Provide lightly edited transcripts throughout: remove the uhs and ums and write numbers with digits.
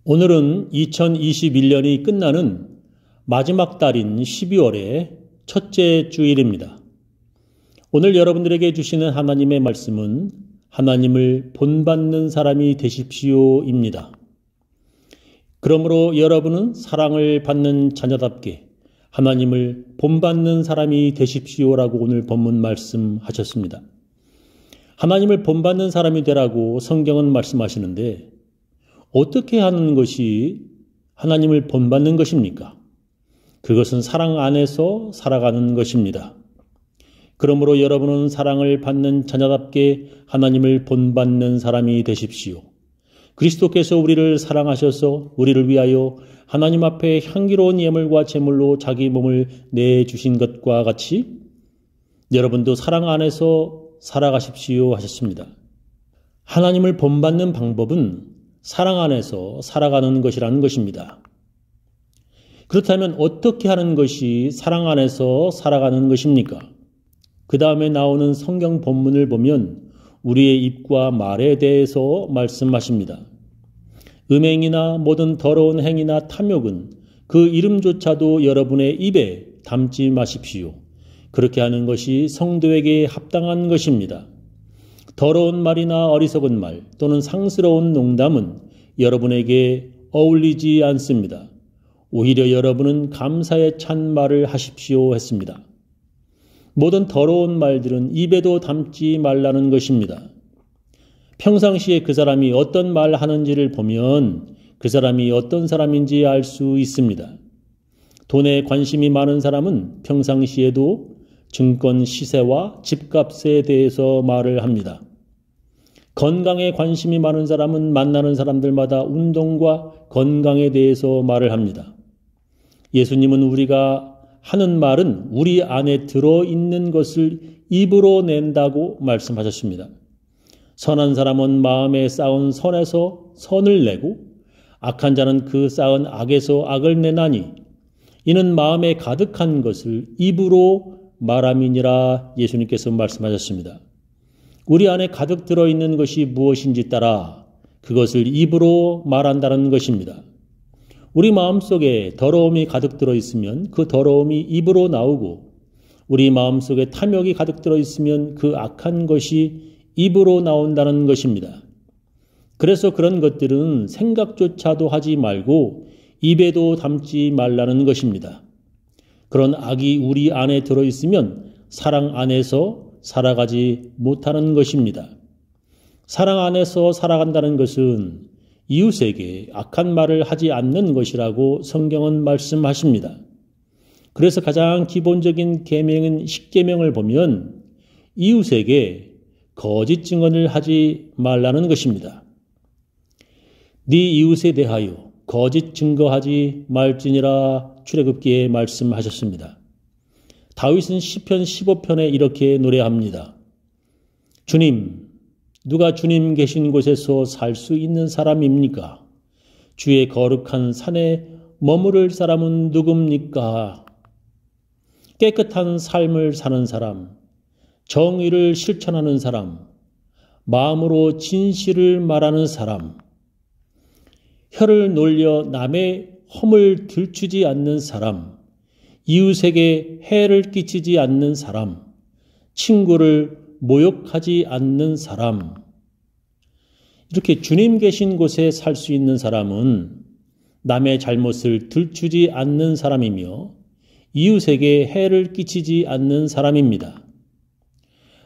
오늘은 2021년이 끝나는 마지막 달인 12월의 첫째 주일입니다. 오늘 여러분들에게 주시는 하나님의 말씀은 하나님을 본받는 사람이 되십시오입니다. 그러므로 여러분은 사랑을 받는 자녀답게 하나님을 본받는 사람이 되십시오라고 오늘 본문 말씀하셨습니다. 하나님을 본받는 사람이 되라고 성경은 말씀하시는데 어떻게 하는 것이 하나님을 본받는 것입니까? 그것은 사랑 안에서 살아가는 것입니다. 그러므로 여러분은 사랑을 받는 자녀답게 하나님을 본받는 사람이 되십시오. 그리스도께서 우리를 사랑하셔서 우리를 위하여 하나님 앞에 향기로운 예물과 제물로 자기 몸을 내주신 것과 같이 여러분도 사랑 안에서 살아가십시오 하셨습니다. 하나님을 본받는 방법은 사랑 안에서 살아가는 것이라는 것입니다. 그렇다면 어떻게 하는 것이 사랑 안에서 살아가는 것입니까? 그 다음에 나오는 성경 본문을 보면 우리의 입과 말에 대해서 말씀하십니다. 음행이나 모든 더러운 행위나 탐욕은 그 이름조차도 여러분의 입에 담지 마십시오. 그렇게 하는 것이 성도에게 합당한 것입니다. 더러운 말이나 어리석은 말 또는 상스러운 농담은 여러분에게 어울리지 않습니다. 오히려 여러분은 감사의 찬 말을 하십시오 했습니다. 모든 더러운 말들은 입에도 담지 말라는 것입니다. 평상시에 그 사람이 어떤 말 하는지를 보면 그 사람이 어떤 사람인지 알 수 있습니다. 돈에 관심이 많은 사람은 평상시에도 증권 시세와 집값에 대해서 말을 합니다. 건강에 관심이 많은 사람은 만나는 사람들마다 운동과 건강에 대해서 말을 합니다. 예수님은 우리가 하는 말은 우리 안에 들어있는 것을 입으로 낸다고 말씀하셨습니다. 선한 사람은 마음에 쌓은 선에서 선을 내고 악한 자는 그 쌓은 악에서 악을 내나니 이는 마음에 가득한 것을 입으로 말함이니라 예수님께서 말씀하셨습니다. 우리 안에 가득 들어있는 것이 무엇인지 따라 그것을 입으로 말한다는 것입니다. 우리 마음속에 더러움이 가득 들어있으면 그 더러움이 입으로 나오고 우리 마음속에 탐욕이 가득 들어있으면 그 악한 것이 입으로 나온다는 것입니다. 그래서 그런 것들은 생각조차도 하지 말고 입에도 담지 말라는 것입니다. 그런 악이 우리 안에 들어있으면 사랑 안에서 살아가지 못하는 것입니다. 사랑 안에서 살아간다는 것은 이웃에게 악한 말을 하지 않는 것이라고 성경은 말씀하십니다. 그래서 가장 기본적인 계명인 십계명을 보면 이웃에게 거짓 증언을 하지 말라는 것입니다. 네 이웃에 대하여 거짓 증거하지 말지니라 출애굽기에 말씀하셨습니다. 다윗은 시편 15편에 이렇게 노래합니다. 주님, 누가 주님 계신 곳에서 살 수 있는 사람입니까? 주의 거룩한 산에 머무를 사람은 누굽니까? 깨끗한 삶을 사는 사람, 정의를 실천하는 사람, 마음으로 진실을 말하는 사람, 혀를 놀려 남의 험을 들추지 않는 사람, 이웃에게 해를 끼치지 않는 사람, 친구를 모욕하지 않는 사람. 이렇게 주님 계신 곳에 살 수 있는 사람은 남의 잘못을 들추지 않는 사람이며 이웃에게 해를 끼치지 않는 사람입니다.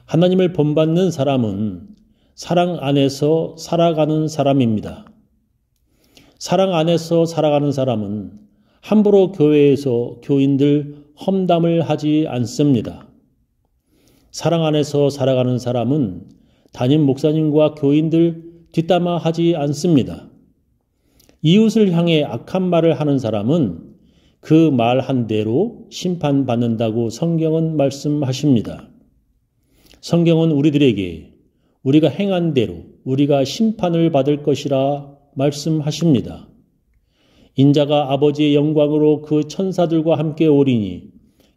하나님을 본받는 사람은 사랑 안에서 살아가는 사람입니다. 사랑 안에서 살아가는 사람은 함부로 교회에서 교인들 험담을 하지 않습니다. 사랑 안에서 살아가는 사람은 담임 목사님과 교인들 뒷담화하지 않습니다. 이웃을 향해 악한 말을 하는 사람은 그 말 한 대로 심판받는다고 성경은 말씀하십니다. 성경은 우리들에게 우리가 행한 대로 우리가 심판을 받을 것이라 말씀하십니다. 인자가 아버지의 영광으로 그 천사들과 함께 오리니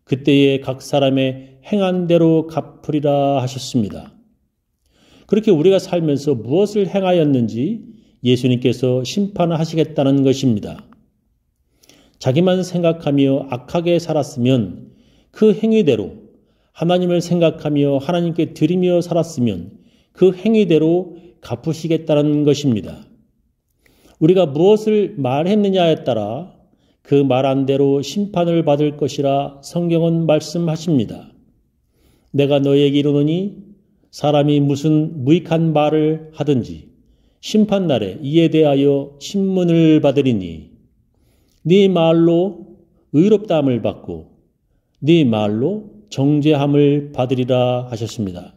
그때에 각 사람의 행한 대로 갚으리라 하셨습니다. 그렇게 우리가 살면서 무엇을 행하였는지 예수님께서 심판하시겠다는 것입니다. 자기만 생각하며 악하게 살았으면 그 행위대로, 하나님을 생각하며 하나님께 드리며 살았으면 그 행위대로 갚으시겠다는 것입니다. 우리가 무엇을 말했느냐에 따라 그 말한 대로 심판을 받을 것이라 성경은 말씀하십니다. 내가 너에게 이르노니 사람이 무슨 무익한 말을 하든지 심판날에 이에 대하여 심문을 받으리니 네 말로 의롭다함을 받고 네 말로 정죄함을 받으리라 하셨습니다.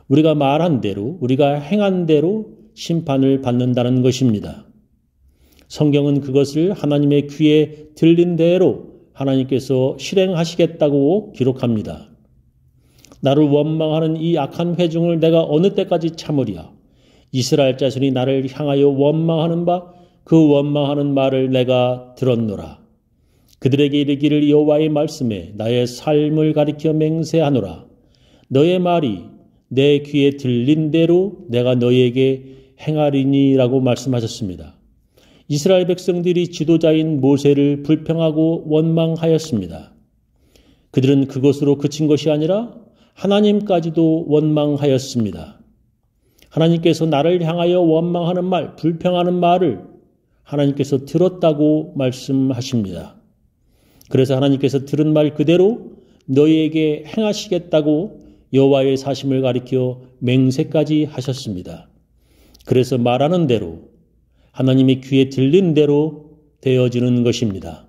우리가 말한 대로, 우리가 행한 대로 심판을 받는다는 것입니다. 성경은 그것을 하나님의 귀에 들린 대로 하나님께서 실행하시겠다고 기록합니다. 나를 원망하는 이 악한 회중을 내가 어느 때까지 참으랴? 이스라엘 자손이 나를 향하여 원망하는 바 그 원망하는 말을 내가 들었노라. 그들에게 이르기를 여호와의 말씀에 나의 삶을 가리켜 맹세하노라. 너의 말이 내 귀에 들린 대로 내가 너희에게 행하리니라고 말씀하셨습니다. 이스라엘 백성들이 지도자인 모세를 불평하고 원망하였습니다. 그들은 그것으로 그친 것이 아니라 하나님까지도 원망하였습니다. 하나님께서 나를 향하여 원망하는 말, 불평하는 말을 하나님께서 들었다고 말씀하십니다. 그래서 하나님께서 들은 말 그대로 너희에게 행하시겠다고 여호와의 사심을 가리켜 맹세까지 하셨습니다. 그래서 말하는 대로 하나님의 귀에 들린 대로 되어지는 것입니다.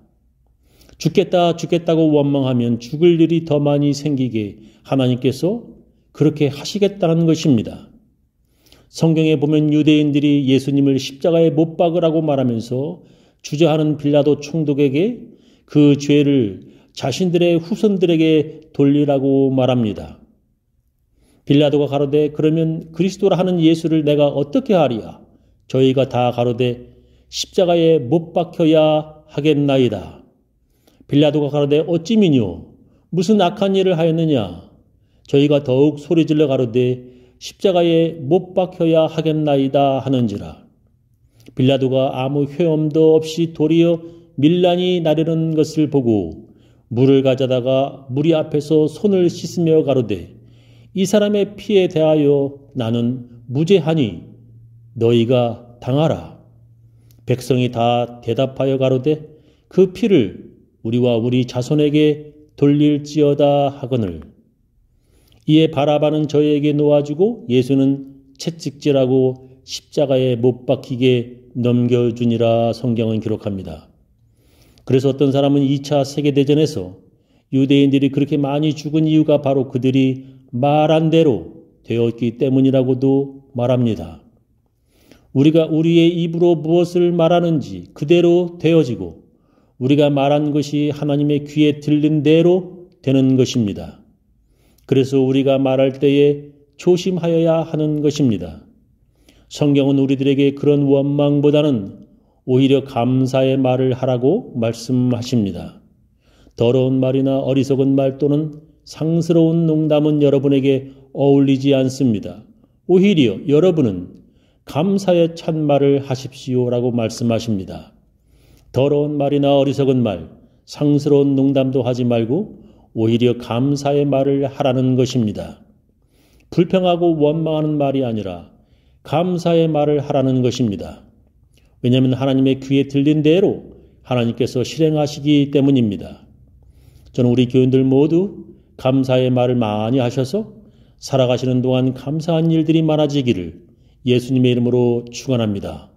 죽겠다고 원망하면 죽을 일이 더 많이 생기게 하나님께서 그렇게 하시겠다는 것입니다. 성경에 보면 유대인들이 예수님을 십자가에 못 박으라고 말하면서 주저하는 빌라도 총독에게 그 죄를 자신들의 후손들에게 돌리라고 말합니다. 빌라도가 가로되 그러면 그리스도라 하는 예수를 내가 어떻게 하리야? 저희가 다 가로되 십자가에 못 박혀야 하겠나이다. 빌라도가 가로되 어찌 미뇨? 무슨 악한 일을 하였느냐? 저희가 더욱 소리질러 가로되 십자가에 못 박혀야 하겠나이다 하는지라. 빌라도가 아무 회엄도 없이 도리어 밀란이 나르는 것을 보고 물을 가져다가 무리 앞에서 손을 씻으며 가로되 이 사람의 피에 대하여 나는 무죄하니 너희가 당하라. 백성이 다 대답하여 가로되 그 피를 우리와 우리 자손에게 돌릴지어다 하거늘. 이에 바라바는 저희에게 놓아주고 예수는 채찍질하고 십자가에 못 박히게 넘겨주니라 성경은 기록합니다. 그래서 어떤 사람은 2차 세계대전에서 유대인들이 그렇게 많이 죽은 이유가 바로 그들이 말한 대로 되었기 때문이라고도 말합니다. 우리가 우리의 입으로 무엇을 말하는지 그대로 되어지고 우리가 말한 것이 하나님의 귀에 들린 대로 되는 것입니다. 그래서 우리가 말할 때에 조심하여야 하는 것입니다. 성경은 우리들에게 그런 원망보다는 오히려 감사의 말을 하라고 말씀하십니다. 더러운 말이나 어리석은 말 또는 상스러운 농담은 여러분에게 어울리지 않습니다. 오히려 여러분은 감사의 찬말을 하십시오라고 말씀하십니다. 더러운 말이나 어리석은 말, 상스러운 농담도 하지 말고 오히려 감사의 말을 하라는 것입니다. 불평하고 원망하는 말이 아니라 감사의 말을 하라는 것입니다. 왜냐하면 하나님의 귀에 들린 대로 하나님께서 실행하시기 때문입니다. 저는 우리 교인들 모두 감사의 말을 많이 하셔서 살아가시는 동안 감사한 일들이 많아지기를 예수님의 이름으로 축원합니다.